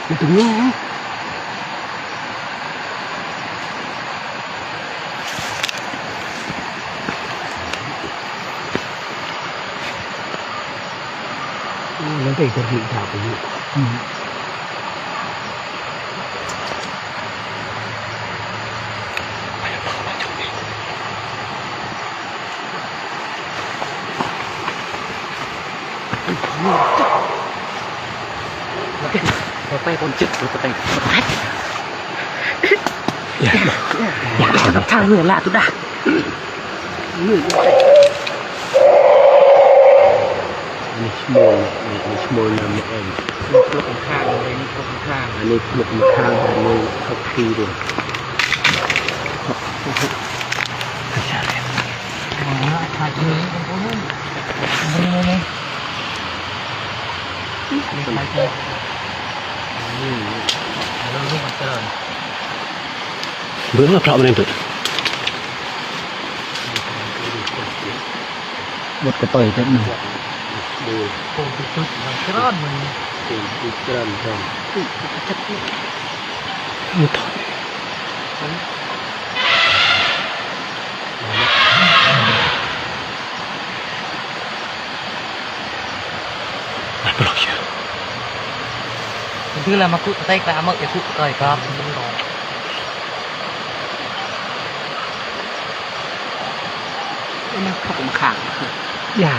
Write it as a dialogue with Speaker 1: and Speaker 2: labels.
Speaker 1: มันตรงนี้นะแล้วแต่จะรีดาวไปอยู่เราไปบนจุดเราไปพัดอยากทางเหนือละตุ๊ดานี่ชั่วโมงนี่ชั่วโมงนึงเองลูกข้างเลยนี่ลูกข้างอันนี้ลูกข้างอันนี้เขาทีด้วยถ่ายนี้ตรงนู้นนี่ไปเจอนี่แล้วลูกมันเจริญเบื้องละเพราะมันเป็นบดกระต่อยเต็มดูโอ้ยตุ๊ดมันกระร้อนมันตุ๊ดกระร้อนจังตุ๊ดจัดมันถอยไม่หรอกเชียวคือเรามาคุยใต้กระมักจะคุยต่อยครับมันขับมาขังอย่า